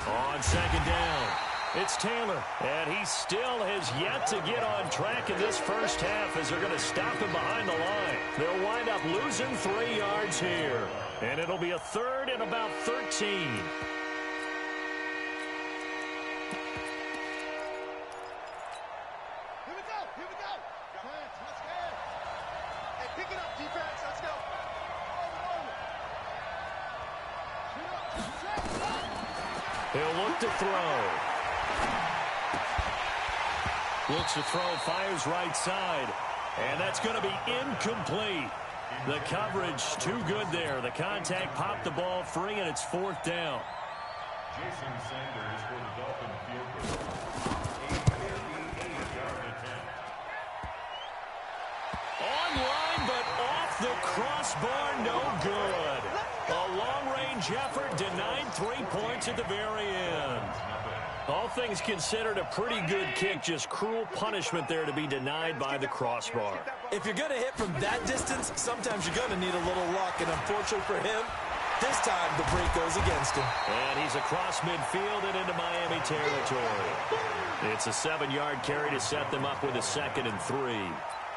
On second down, it's Taylor, and he still has yet to get on track in this first half as they're going to stop him behind the line. They'll wind up losing 3 yards here, and it'll be a third and about 13. He'll look to throw. Looks to throw, fires right side. And that's going to be incomplete. The coverage too good there. The contact popped the ball free, and it's 4th down. Jason Sanders for the Dolphin field goal. Online, but off the crossbar, no good. A long-range effort denied 3 points at the very end. All things considered, a pretty good kick, just cruel punishment there to be denied by the crossbar. If you're going to hit from that distance, sometimes you're going to need a little luck, and unfortunately for him, this time the break goes against him. And he's across midfield and into Miami territory. It's a 7-yard carry to set them up with a 2nd and 3.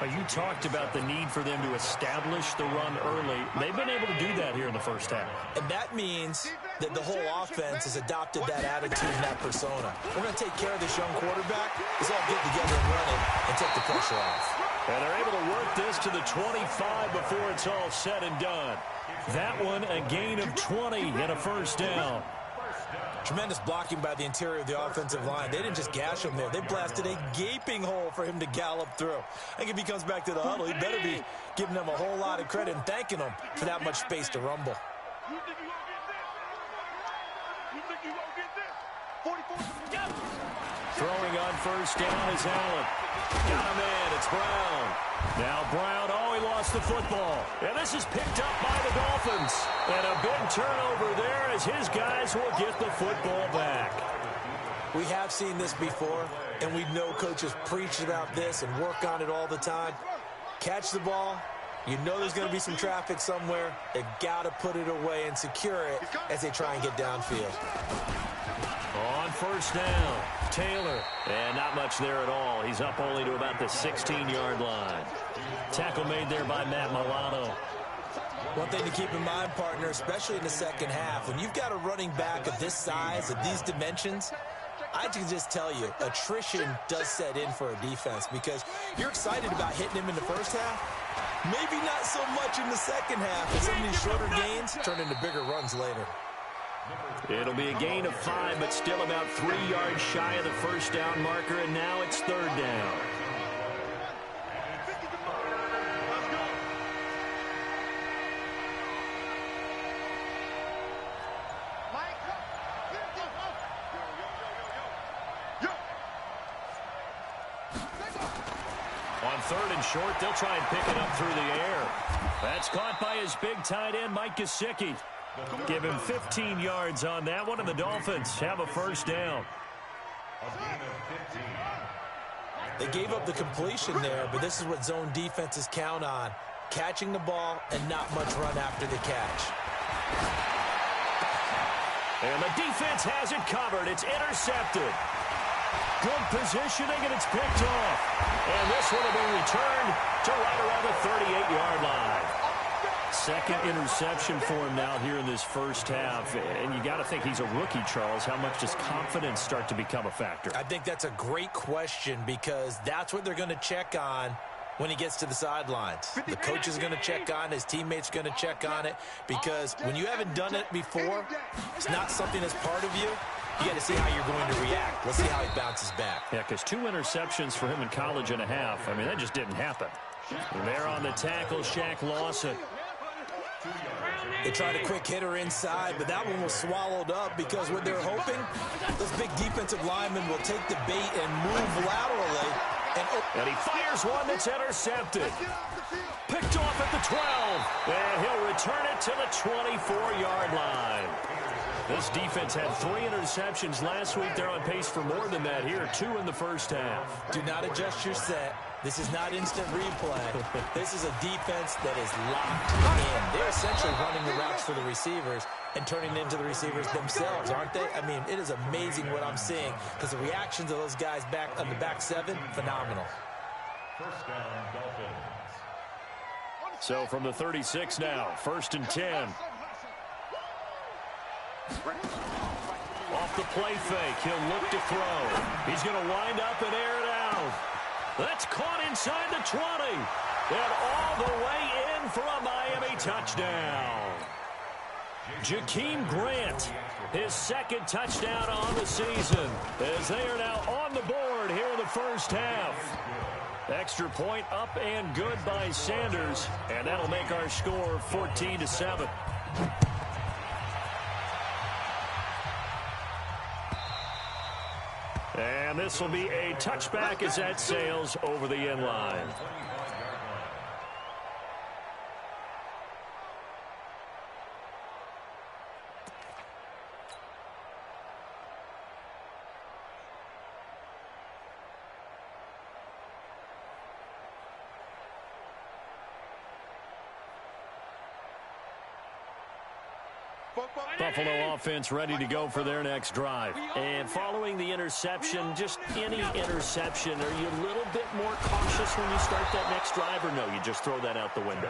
You talked about the need for them to establish the run early. They've been able to do that here in the first half. And that means that the whole offense has adopted that attitude and that persona. We're going to take care of this young quarterback. Let's all get together and run it and take the pressure off. And they're able to work this to the 25 before it's all said and done. That one, a gain of 20 and a first down. Tremendous blocking by the interior of the offensive line. They didn't just gash him there. They blasted a gaping hole for him to gallop through. I think if he comes back to the huddle, he better be giving them a whole lot of credit and thanking them for that much space to rumble. Throwing on first down is Allen. Got him in. It's Brown. Now Brown, he lost the football. And this is picked up by the Dolphins. And a big turnover there as his guys will get the football back. We have seen this before, and we know coaches preach about this and work on it all the time. Catch the ball. You know there's going to be some traffic somewhere. They've got to put it away and secure it as they try and get downfield. On first down, Taylor. And not much there at all. He's up only to about the 16-yard line. Tackle made there by Matt Milano. One thing to keep in mind, partner, especially in the second half, when you've got a running back of this size, of these dimensions, I can just tell you, attrition does set in for a defense because you're excited about hitting him in the first half. Maybe not so much in the second half, as some of these shorter gains turn into bigger runs later. It'll be a gain of 5, but still about 3 yards shy of the first down marker, and now it's 3rd down. On 3rd and short, they'll try and pick it up through the air. That's caught by his big tight end, Mike Gesicki. Give him 15 yards on that one, and the Dolphins have a first down. They gave up the completion there, but this is what zone defenses count on. Catching the ball and not much run after the catch. And the defense has it covered. It's intercepted. Good positioning, and it's picked off. And this one will be returned to right around the 38-yard line. Second interception for him now here in this first half. And you got to think he's a rookie, Charles. How much does confidence start to become a factor? I think that's a great question because that's what they're going to check on when he gets to the sidelines. The coach is going to check on it. His teammates are going to check on it because when you haven't done it before, it's not something that's part of you. You got to see how you're going to react. Let's see how he bounces back. Yeah, because 2 interceptions for him in college and a half. I mean, that just didn't happen. And there on the tackle, Shaq Lawson. They tried a quick hitter inside, but that one was swallowed up because what they're hoping, those big defensive linemen will take the bait and move laterally. And he fires one that's intercepted. Picked off at the 12. And he'll return it to the 24-yard line. This defense had 3 interceptions last week. They're on pace for more than that here, 2 in the first half. Do not adjust your set This is not instant replay. This is a defense that is locked in. They're essentially running the routes for the receivers and turning it into the receivers themselves, aren't they? I mean, it is amazing what I'm seeing because the reactions of those guys back on the back seven, phenomenal. First down, Dolphins. So from the 36 now, 1st and 10. Off the play fake, he'll look to throw. He's going to wind up and air it out. That's caught inside the 20. And all the way in for a Miami touchdown. Jakeem Grant, his 2nd touchdown on the season, as they are now on the board here in the first half. Extra point up and good by Sanders, and that'll make our score 14-7. And this will be a touchback as that sails over the end line. Buffalo offense ready to go for their next drive. And following the interception, just any interception, are you a little bit more cautious when you start that next drive, or no, you just throw that out the window?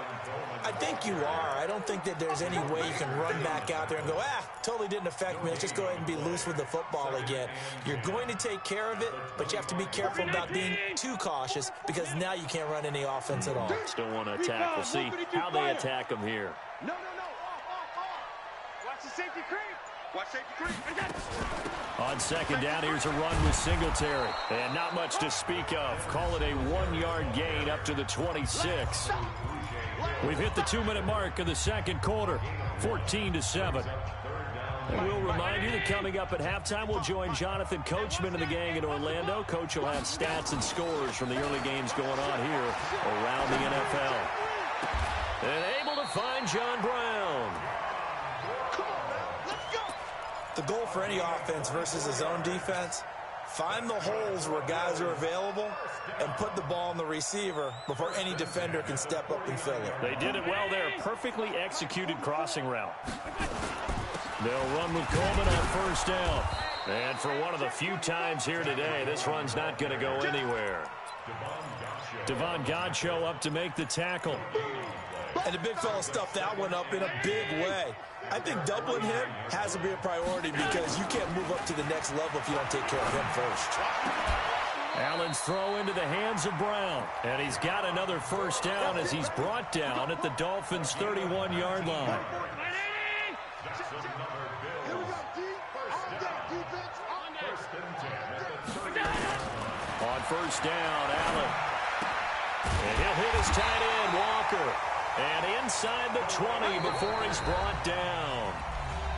I think you are. I don't think that there's any way you can run back out there and go, totally didn't affect me. Let's just go ahead and be loose with the football again. You're going to take care of it, but you have to be careful about being too cautious because now you can't run any offense at all. Still want to attack. We'll see how they attack them here. No. Watch the safety creep. Watch safety creep. On 2nd down, here's a run with Singletary. And not much to speak of. Call it a 1-yard gain up to the 26. We've hit the 2-minute mark of the 2nd quarter. 14-7. And we'll remind you that coming up at halftime, we'll join Jonathan Coachman and the gang in Orlando. Coach will have stats and scores from the early games going on here around the NFL. And able to find John Brown. The goal for any offense versus a zone defense, find the holes where guys are available and put the ball on the receiver before any defender can step up and fill it. They did it well there. Perfectly executed crossing route. They'll run with Coleman on 1st down. And for one of the few times here today, this run's not going to go anywhere. Devon Godchaux up to make the tackle. And the big fella stuffed that one up in a big way. I think doubling him has to be a priority because you can't move up to the next level if you don't take care of him first. Allen's throw into the hands of Brown. And he's got another 1st down as he's brought down at the Dolphins' 31-yard line. On 1st down, Allen. And he'll hit his tight end, Walker. And inside the 20 before he's brought down.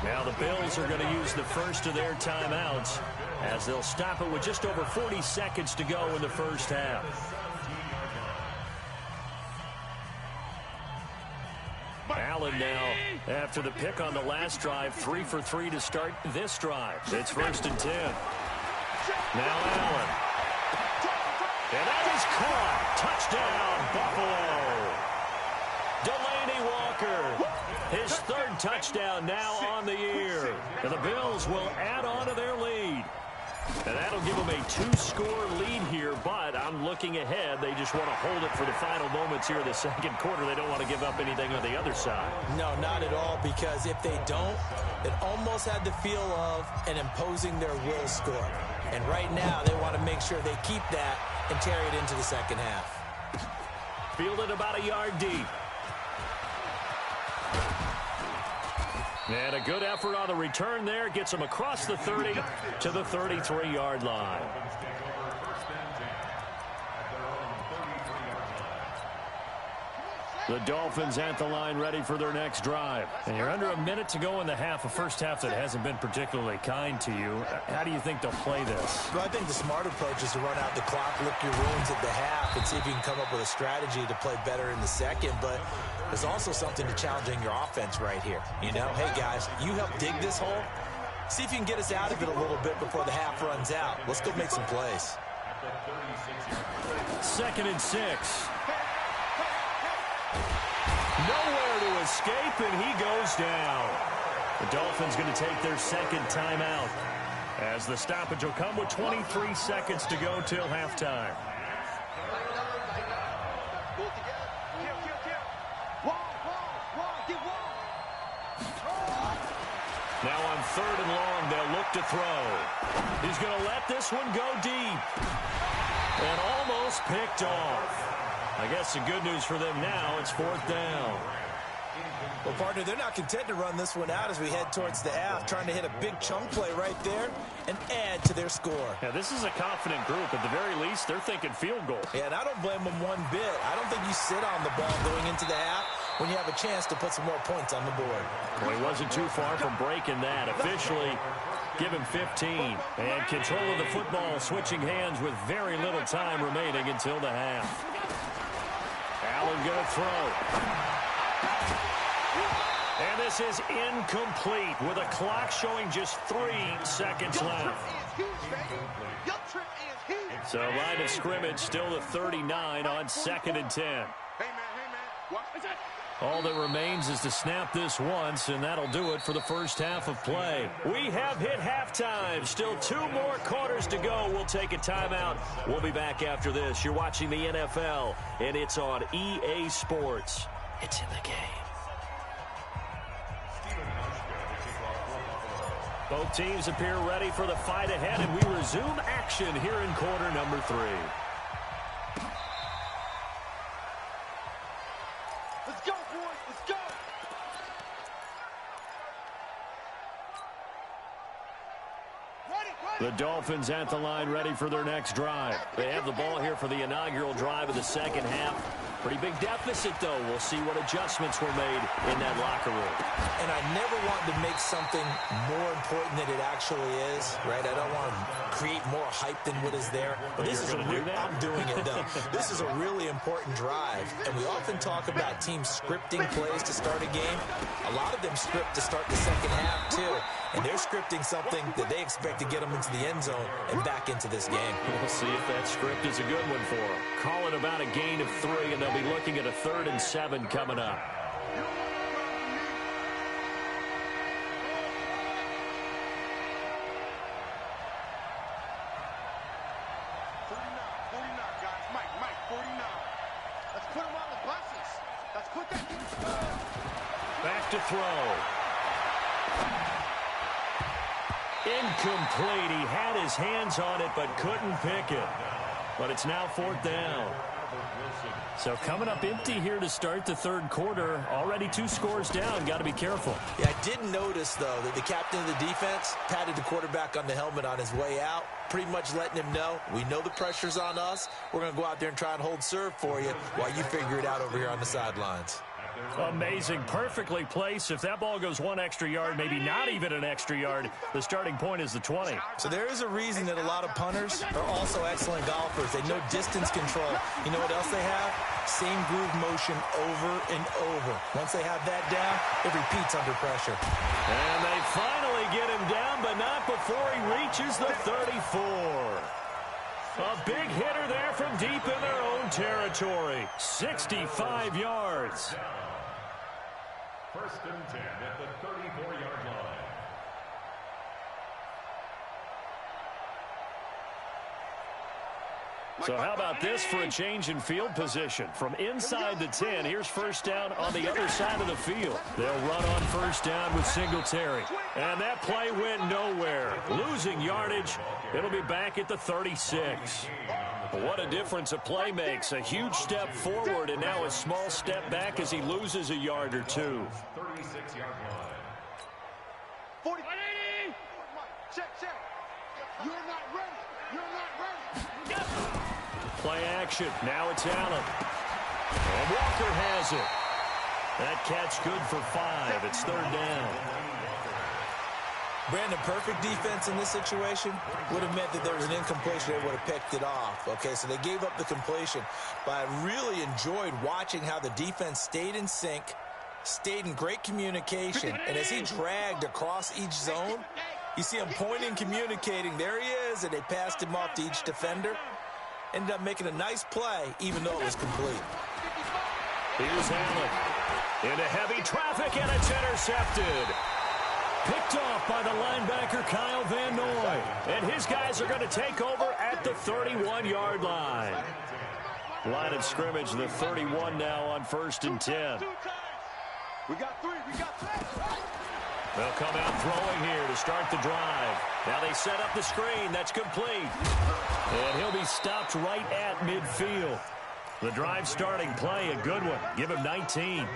Now the Bills are going to use the first of their timeouts as they'll stop it with just over 40 seconds to go in the first half. Allen now, after the pick on the last drive, 3 for 3 to start this drive. It's 1st and 10. Now Allen. And that is caught. Touchdown, Buffalo. Delaney Walker, his 3rd touchdown now on the year. And the Bills will add on to their lead. And that'll give them a 2-score lead here, but I'm looking ahead. They just want to hold it for the final moments here in the 2nd quarter. They don't want to give up anything on the other side. No, not at all, because if they don't, it almost had the feel of an imposing their will score. And right now, they want to make sure they keep that and carry it into the 2nd half. Fielded about a yard deep. And a good effort on the return there. Gets them across the 30 to the 33-yard line. The Dolphins at the line ready for their next drive. And you're under a minute to go in the half, a first half that hasn't been particularly kind to you. How do you think they'll play this? Well, I think the smart approach is to run out the clock, lick your wounds at the half, and see if you can come up with a strategy to play better in the 2nd. But there's also something to challenging your offense right here. You know, hey, guys, you help dig this hole. See if you can get us out of it a little bit before the half runs out. Let's go make some plays. 2nd and 6. Nowhere to escape, and he goes down. The Dolphins going to take their 2nd timeout, as the stoppage will come with 23 seconds to go till halftime. Now on 3rd and long, they'll look to throw. He's going to let this one go deep. And almost picked off. I guess the good news for them now, it's 4th down. Well, partner, they're not content to run this one out as we head towards the half, trying to hit a big chunk play right there and add to their score. Yeah, this is a confident group. At the very least, they're thinking field goal. Yeah, and I don't blame them one bit. I don't think you sit on the ball going into the half when you have a chance to put some more points on the board. Well, he wasn't too far from breaking that. Officially, give him 15. And control of the football switching hands with very little time remaining until the half. Allen going to throw. And this is incomplete with a clock showing just 3 seconds left. So line of scrimmage still the 39 on 2nd and 10. All that remains is to snap this once, and that'll do it for the first half of play. We have hit halftime. Still 2 more quarters to go. We'll take a timeout. We'll be back after this. You're watching the NFL, and it's on EA Sports. It's in the game. Both teams appear ready for the fight ahead, and we resume action here in quarter number 3. Let's go, boys. Let's go. The Dolphins at the line ready for their next drive. They have the ball here for the inaugural drive of the second half. Pretty big deficit, though. We'll see what adjustments were made in that locker room. And I never want to make something more important than it actually is, right? I don't want to create more hype than what is there. But this is I'm doing it, though. This is a really important drive. And we often talk about teams scripting plays to start a game. A lot of them script to start the second half, too. And they're scripting something that they expect to get them into the end zone and back into this game. We'll see if that script is a good one for them. Call it about a gain of 3, and they'll be looking at a 3rd and 7 coming up. Back to throw. Incomplete. He had his hands on it but couldn't pick it. But it's now 4th down. So coming up empty here to start the 3rd quarter. Already 2 scores down. Got to be careful. Yeah, I did notice, though, that the captain of the defense patted the quarterback on the helmet on his way out, pretty much letting him know, we know the pressure's on us. We're going to go out there and try and hold serve for you while you figure it out over here on the sidelines. Amazing. Perfectly placed. If that ball goes 1 extra yard, maybe not even an extra yard, the starting point is the 20. So there is a reason that a lot of punters are also excellent golfers. They know distance control. You know what else they have? Same groove motion over and over. Once they have that down, it repeats under pressure. And they finally get him down, but not before he reaches the 34. A big hitter there from deep in their own territory. 65 yards. 1st and 10 at the 34-yard line. So how about this for a change in field position? From inside the 10, here's 1st down on the other side of the field. They'll run on 1st down with Singletary. And that play went nowhere. Losing yardage. It'll be back at the 36. What a difference a play makes. A huge step forward and now a small step back as he loses a yard or 2. 36-yard line. 40. Check. You're not ready. You're not ready. Play action. Now it's Allen. And Walker has it. That catch good for 5. It's 3rd down. Brandon, perfect defense in this situation would have meant that there was an incompletion. They would have picked it off. Okay, so they gave up the completion. But I really enjoyed watching how the defense stayed in sync, stayed in great communication. And as he dragged across each zone, you see him pointing, communicating. There he is, and they passed him off to each defender. ended up making a nice play, even though it was complete. Here's Allen. Into heavy traffic, and it's intercepted. Picked off by the linebacker, Kyle Van Noy. And his guys are going to take over at the 31-yard line. Line of scrimmage, the 31 now on 1st and 10. We got three. They'll come out throwing here to start the drive. Now they set up the screen. That's complete. And he'll be stopped right at midfield. The drive starting play, a good one. Give him 19.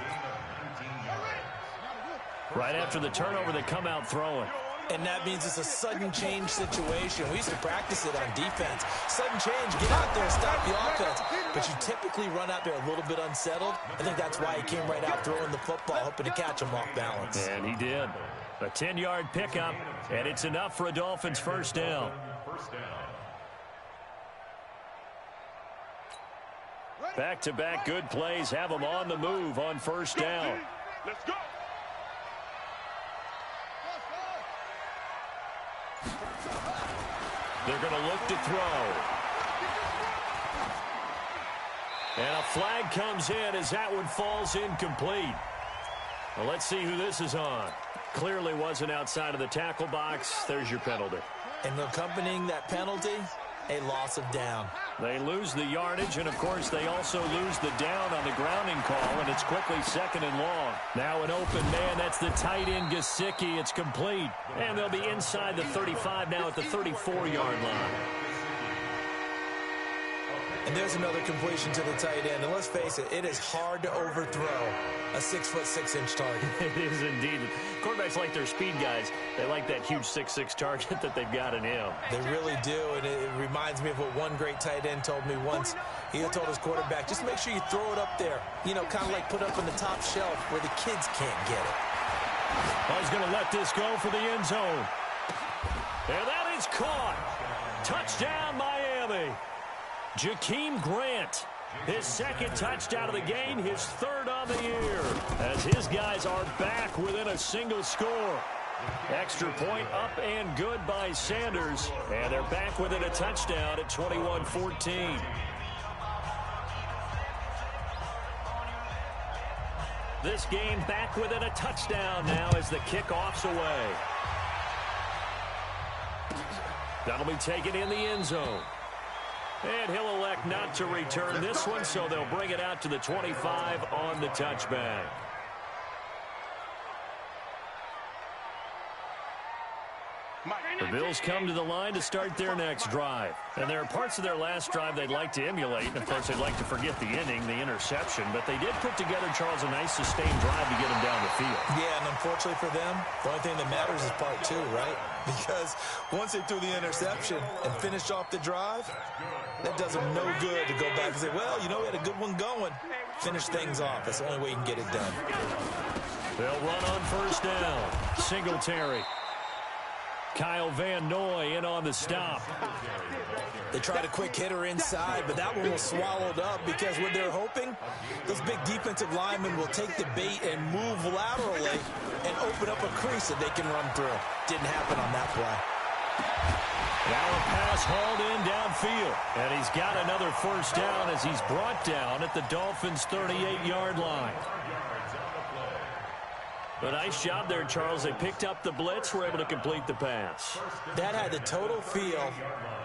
Right after the turnover, they come out throwing. And that means it's a sudden change situation. We used to practice it on defense. Sudden change, get out there, stop the offense. But you typically run out there a little bit unsettled. I think that's why he came right out throwing the football, hoping to catch him off balance. And he did. A 10-yard pickup, and it's enough for a Dolphins first down. Back-to-back good plays have them on the move on first down. Let's go. They're going to look to throw. And a flag comes in as that one falls incomplete. Well, let's see who this is on. Clearly wasn't outside of the tackle box. There's your penalty. And accompanying that penalty, a loss of down. They lose the yardage, and, of course, they also lose the down on the grounding call, and it's quickly 2nd and long. Now an open man. That's the tight end, Gesicki. It's complete. And they'll be inside the 35 now at the 34-yard line. And there's another completion to the tight end. And let's face it, it is hard to overthrow a 6'6" target. It is indeed. Quarterbacks like their speed guys. They like that huge 6'6" target that they've got in him. They really do, and it reminds me of what one great tight end told me once. He told his quarterback, just make sure you throw it up there. You know, kind of like put up on the top shelf where the kids can't get it. I was going to let this go for the end zone. And that is caught. Touchdown, Miami. Jakeem Grant, his 2nd touchdown of the game, his 3rd on the year, as his guys are back within a single score. Extra point up and good by Sanders, and they're back within a touchdown at 21-14. This game back within a touchdown now as the kickoff's away. That'll be taken in the end zone. And he'll elect not to return this one, so they'll bring it out to the 25 on the touchback. The Bills come to the line to start their next drive. And there are parts of their last drive they'd like to emulate. And, of course, they'd like to forget the ending, the interception. But they did put together, Charles, a nice sustained drive to get them down the field. Yeah, and unfortunately for them, the only thing that matters is part 2, right? Because once they threw the interception and finished off the drive, that does them no good to go back and say, well, you know, we had a good one going. Finish things off. That's the only way you can get it done. They'll run on first down. Singletary. Kyle Van Noy in on the stop. They tried a quick hitter inside, but that one was swallowed up because what they're hoping, those big defensive linemen will take the bait and move laterally and open up a crease that they can run through. Didn't happen on that play. Now a pass hauled in downfield. And he's got another first down as he's brought down at the Dolphins' 38-yard line. A nice job there, Charles. They picked up the blitz, were able to complete the pass. That had the total feel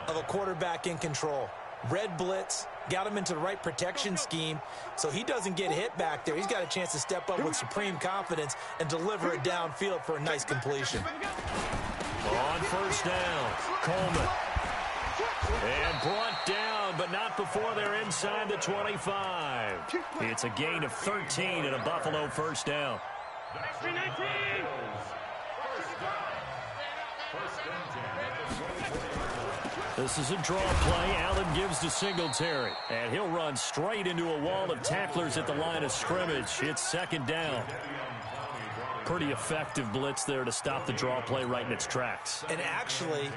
of a quarterback in control. Red blitz, got him into the right protection scheme, so he doesn't get hit back there. He's got a chance to step up with supreme confidence and deliver it downfield for a nice completion. On first down, Coleman. And brought down, but not before they're inside the 25. It's a gain of 13 and a Buffalo first down. This is a draw play. Allen gives to Singletary. And he'll run straight into a wall of tacklers at the line of scrimmage. It's 2nd down. Pretty effective blitz there to stop the draw play right in its tracks. And actually,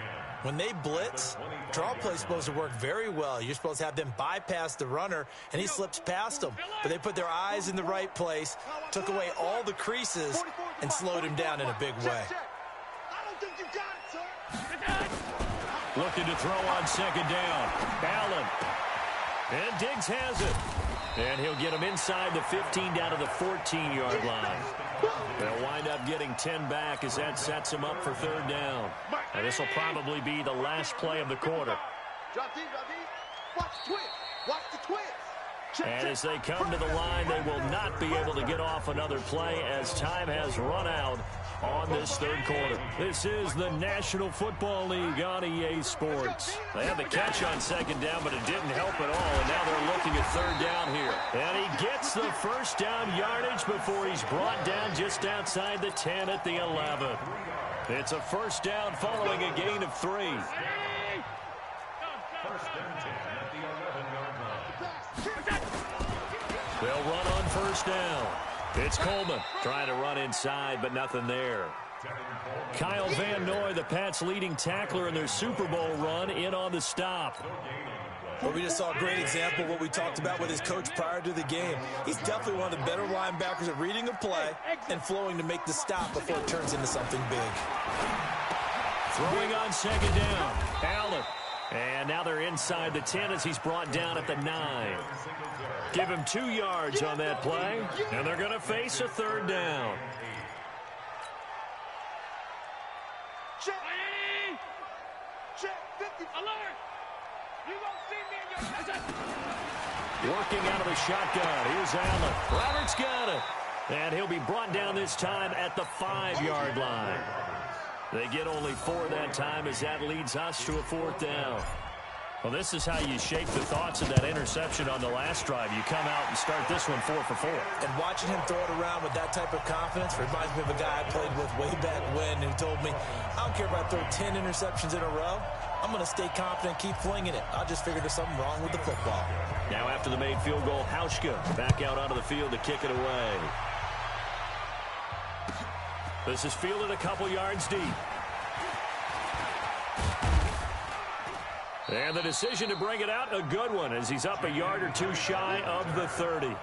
when they blitz, draw play is supposed to work very well. You're supposed to have them bypass the runner, and he slips past them. But they put their eyes in the right place, took away all the creases, and slowed him down in a big way. Looking to throw on 2nd down. Allen And Diggs has it. And he'll get him inside the 15 down to the 14-yard line. They'll wind up getting 10 back as that sets him up for third down. And this will probably be the last play of the quarter. Drop deep. Watch the twist. Watch the twist. And as they come to the line, they will not be able to get off another play as time has run out on this third quarter. This is the National Football League on EA Sports. They had the catch on second down, but it didn't help at all, and now they're looking at third down here. And he gets the first down yardage before he's brought down just outside the 10 at the 11. It's a first down following a gain of 3. First and 10 at the 11-yard line. They'll run on first down. It's Coleman trying to run inside, but nothing there. Kyle Van Noy, the Pats' leading tackler in their Super Bowl run, in on the stop. Well, we just saw a great example of what we talked about with his coach prior to the game. He's definitely one of the better linebackers at reading a play and flowing to make the stop before it turns into something big. Throwing on second down. Allen. And now they're inside the 10 as he's brought down at the 9. Give him 2 yards on that play, and they're going to face a third down. Check. 50. Alert. You won't see me in your presence. Working out of the shotgun. Here's Allen. Roberts got it. And he'll be brought down this time at the 5-yard line. They get only 4 that time as that leads us to a fourth down. Well, this is how you shape the thoughts of that interception on the last drive. You come out and start this one 4 for 4. And watching him throw it around with that type of confidence reminds me of a guy I played with way back when who told me, I don't care if I throw 10 interceptions in a row. I'm going to stay confident, keep flinging it. I just figured there's something wrong with the football. Now after the made field goal, Hauschka back out onto the field to kick it away. This is fielded a couple yards deep. And the decision to bring it out, a good one, as he's up a yard or 2 shy of the 30.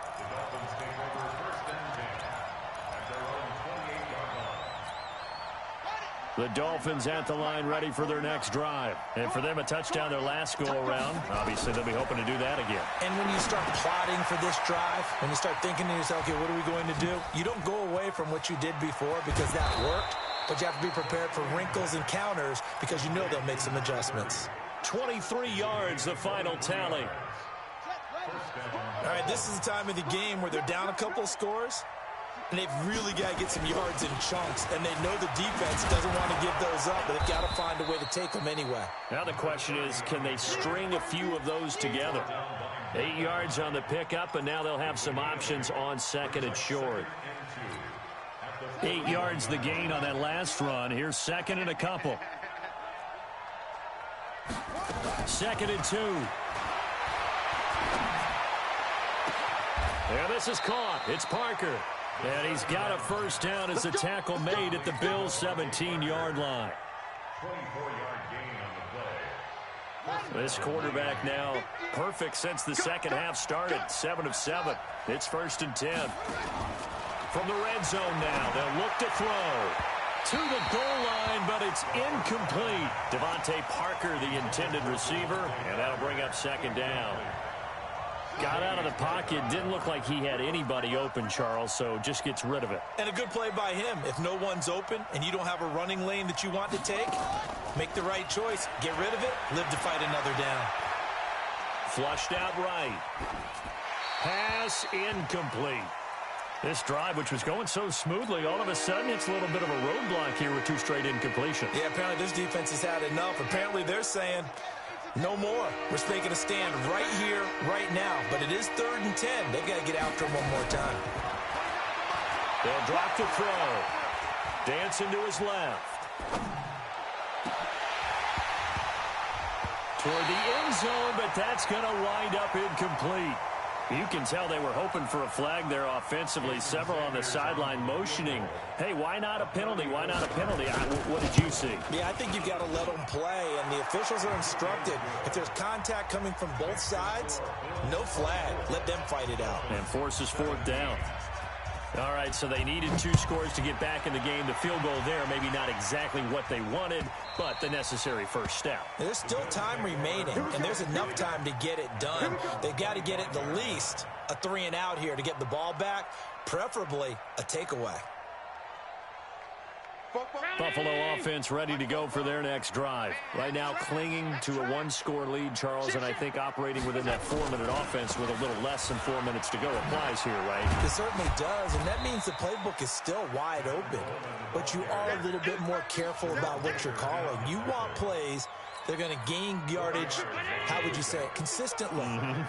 The Dolphins at the line ready for their next drive. And for them, a touchdown their last go-around. Obviously, they'll be hoping to do that again. And when you start plotting for this drive, when you start thinking to yourself, okay, what are we going to do? You don't go away from what you did before because that worked, but you have to be prepared for wrinkles and counters because you know they'll make some adjustments. 23 yards, the final tally. All right, this is the time of the game where they're down a couple of scores, and they've really got to get some yards in chunks, and they know the defense doesn't want to give those up, but they've got to find a way to take them anyway. Now the question is, can they string a few of those together? 8 yards on the pickup, and now they'll have some options on second and short. 8 yards the gain on that last run. Here's second and a couple. Second and 2. And this is caught. It's Parker. And he's got a first down as the tackle made at the Bills' 17-yard line. 24-yard gain on the play. This quarterback now perfect since the second half started. 7 of 7. It's first and 10. From the red zone now, they'll look to throw. To the goal line, but it's incomplete. Devontae Parker, the intended receiver, and that'll bring up second down. Got out of the pocket. Didn't look like he had anybody open, Charles, so just gets rid of it. And a good play by him. If no one's open and you don't have a running lane that you want to take, make the right choice. Get rid of it. Live to fight another down. Flushed out right. Pass incomplete. This drive, which was going so smoothly, all of a sudden it's a little bit of a roadblock here with 2 straight incompletion. Yeah, apparently this defense has had enough. Apparently they're saying, no more. We're making a stand right here, right now. But it is 3rd and 10. They've got to get after him one more time. They'll drop the throw. Dancing to his left. Toward the end zone, but that's going to wind up incomplete. You can tell they were hoping for a flag there offensively. Several on the sideline motioning, hey, why not a penalty? Why not a penalty? What did you see? Yeah, I think you've got to let them play, and the officials are instructed. If there's contact coming from both sides, no flag. Let them fight it out. And forces fourth down. All right, so they needed 2 scores to get back in the game. The field goal there, maybe not exactly what they wanted, but the necessary first step. There's still time remaining, and there's enough time to get it done. They've got to get it the least a 3-and-out here to get the ball back, preferably a takeaway. Buffalo offense ready to go for their next drive. Right now clinging to a 1-score lead, Charles, and I think operating within that 4-minute offense with a little less than 4 minutes to go applies here, right? It certainly does, and that means the playbook is still wide open. But you are a little bit more careful about what you're calling. You want plays they're going to gain yardage, how would you say it, consistently,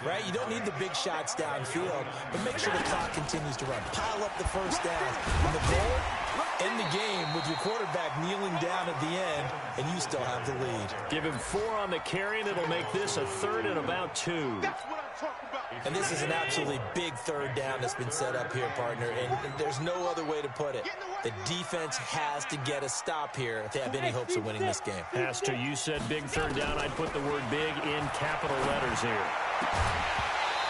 right? You don't need the big shots downfield, but make sure the clock continues to run. Pile up the first down. And the goal, end the game with your quarterback kneeling down at the end, and you still have the lead. Give him 4 on the carry, and it'll make this a 3rd and about 2. That's what I'm talking about. And this is an absolutely big 3rd down that's been set up here, partner, and there's no other way to put it. The defense has to get a stop here if they have any hopes of winning this game. Has to. You said big 3rd down. I'd put the word big in capital letters here.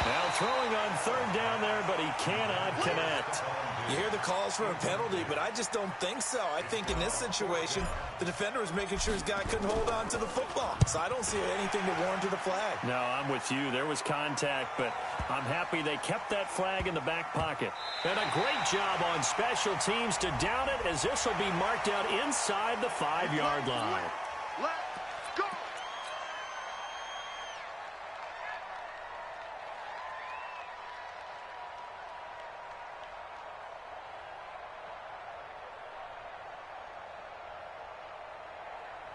Now throwing on 3rd down there, but he cannot connect. You hear the calls for a penalty, but I just don't think so. I think in this situation, the defender was making sure his guy couldn't hold on to the football. So I don't see anything to warrant a flag. No, I'm with you. There was contact, but I'm happy they kept that flag in the back pocket. And a great job on special teams to down it, as this will be marked out inside the 5-yard line. Let's go.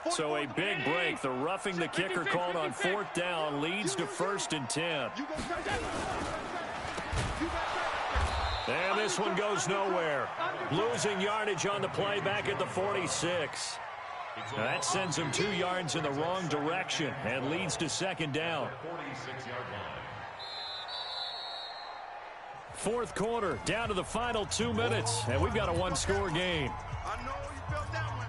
So a big break. The roughing the kicker called on 4th down leads to 1st and 10. And this one goes nowhere. Losing yardage on the play back at the 46. Now that sends him 2 yards in the wrong direction and leads to 2nd down. 4th quarter, down to the final 2 minutes, and we've got a 1-score game. I know you felt that one.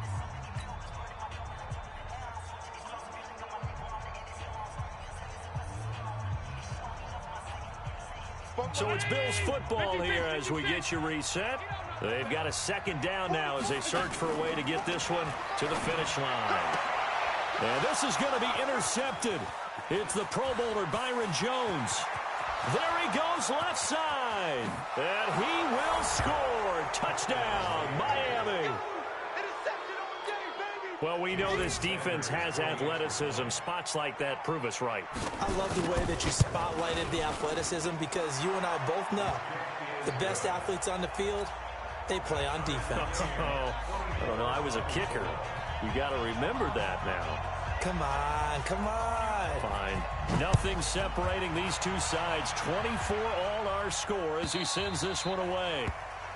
So it's Bills football here as we get you reset. They've got a 2nd down now as they search for a way to get this one to the finish line. And this is going to be intercepted. It's the Pro Bowler Byron Jones. There he goes left side. And he will score. Touchdown, Miami. Well, we know this defense has athleticism. Spots like that prove us right. I love the way that you spotlighted the athleticism, because you and I both know the best athletes on the field, they play on defense. I don't know. I was a kicker. You got to remember that now. Come on, come on. Fine. Nothing separating these two sides. 24 all our score as he sends this one away.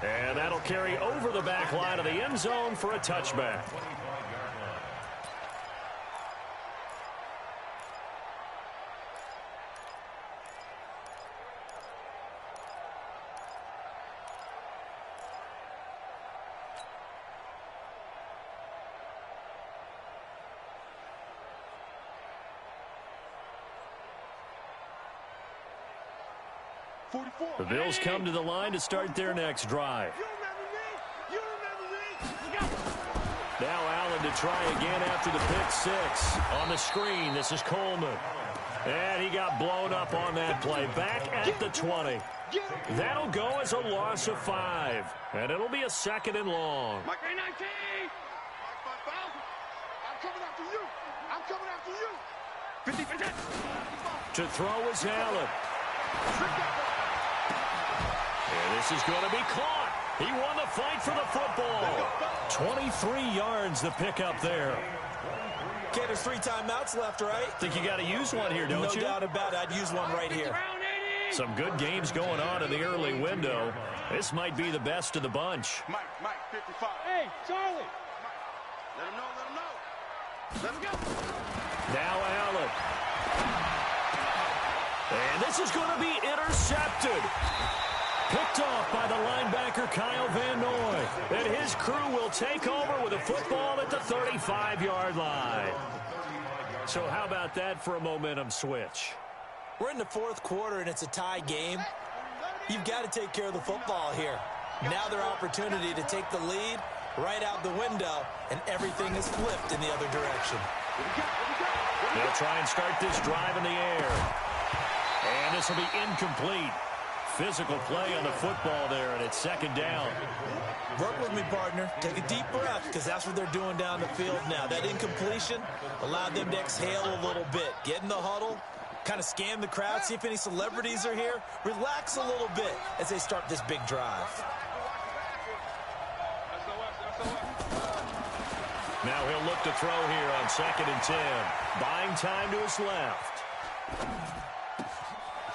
And that'll carry over the back line of the end zone for a touchback. The Bills come to the line to start their next drive. Now Allen to try again after the pick 6. On the screen, this is Coleman. And he got blown up on that play. Back at the 20. That'll go as a loss of 5. And it'll be a 2nd and long. Mike 19. I'm coming after you. I'm coming after you. 50%. To throw is Allen. And this is going to be caught. He won the fight for the football. 23 yards the pickup there. Okay, there's 3 timeouts left, right? Think you got to use one here, don't you? No doubt about it. I'd use one right here. Some good games going on in the early window. This might be the best of the bunch. Mike 55. Hey, Charlie. Let him know. Let him go. Now Allen. And this is going to be intercepted. Picked off by the linebacker Kyle Van Noy. And his crew will take over with a football at the 35-yard line. So how about that for a momentum switch? We're in the 4th quarter, and it's a tie game. You've got to take care of the football here. Now their opportunity to take the lead right out the window, and everything is flipped in the other direction. They'll try and start this drive in the air. And this will be incomplete. Physical play on the football there, and it's second down. Work with me, partner. Take a deep breath, because that's what they're doing down the field now. That incompletion allowed them to exhale a little bit. Get in the huddle, kind of scan the crowd, see if any celebrities are here. Relax a little bit as they start this big drive. Now he'll look to throw here on 2nd and 10. Buying time to his left.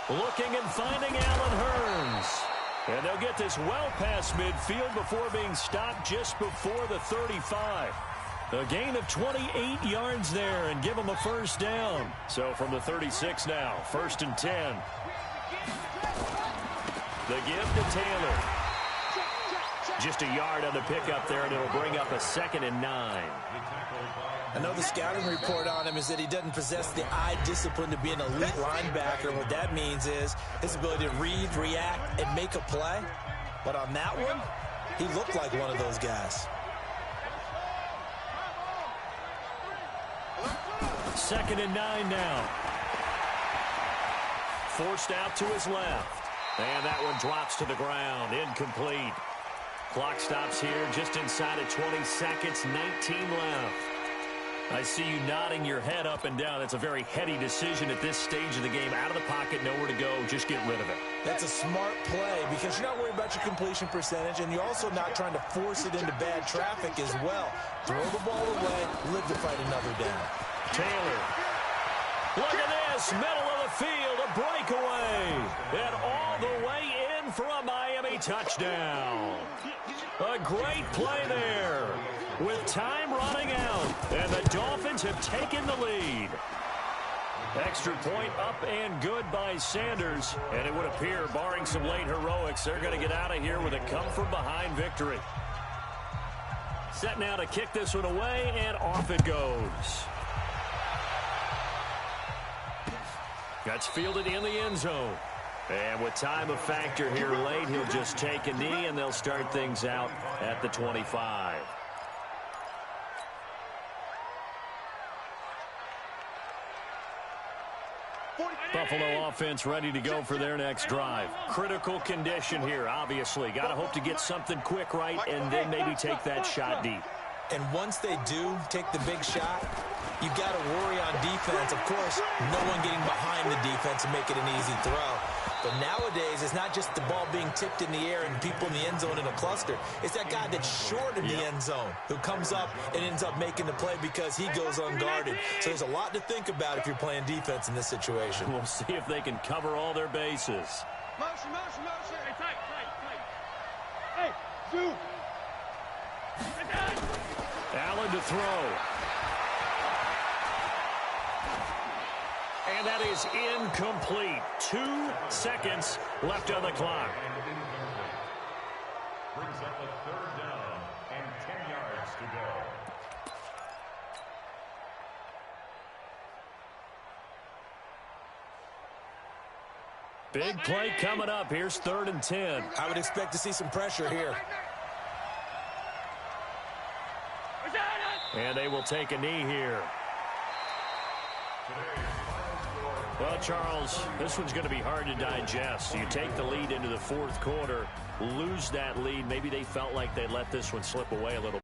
Looking and finding Allen Hurns. And they'll get this well past midfield before being stopped just before the 35. A gain of 28 yards there and give them a first down. So from the 36 now, 1st and 10. The give to Taylor. Just a yard on the pickup there, and it'll bring up a 2nd and 9. I know the scouting report on him is that he doesn't possess the eye discipline to be an elite linebacker. And what that means is his ability to read, react, and make a play. But on that one, he looked like one of those guys. 2nd and 9 now. Forced out to his left. And that one drops to the ground. Incomplete. Clock stops here just inside of 20 seconds. 19 left. I see you nodding your head up and down. That's a very heady decision at this stage of the game. Out of the pocket, nowhere to go. Just get rid of it. That's a smart play because you're not worried about your completion percentage, and you're also not trying to force it into bad traffic as well. Throw the ball away, live to fight another down. Taylor. Look at this. Middle of the field. A breakaway. And all the way in for a Miami touchdown. A great play there. With time running out. And the Dolphins have taken the lead. Extra point up and good by Sanders. And it would appear, barring some late heroics, they're going to get out of here with a come-from-behind victory. Set now to kick this one away, and off it goes. That's fielded in the end zone. And with time a factor here late, he'll just take a knee, and they'll start things out at the 25. Buffalo offense ready to go for their next drive. Critical condition here, obviously. Got to hope to get something quick right and then maybe take that shot deep. And once they do take the big shot, you got to worry on defense. Of course, no one getting behind the defense and make it an easy throw. But nowadays, it's not just the ball being tipped in the air and people in the end zone in a cluster. It's that guy that's short in the end zone who comes up and ends up making the play because he goes unguarded. So there's a lot to think about if you're playing defense in this situation. We'll see if they can cover all their bases. Motion, motion, motion. Hey, tight, tight, tight. Hey, zoom. Allen to throw. And that is incomplete. 2 seconds left on the clock. Brings up a 3rd down and 10 yards to go. Big play coming up. Here's 3rd and 10. I would expect to see some pressure here. And they will take a knee here. Well, Charles, this one's going to be hard to digest. You take the lead into the 4th quarter, lose that lead. Maybe they felt like they let this one slip away a little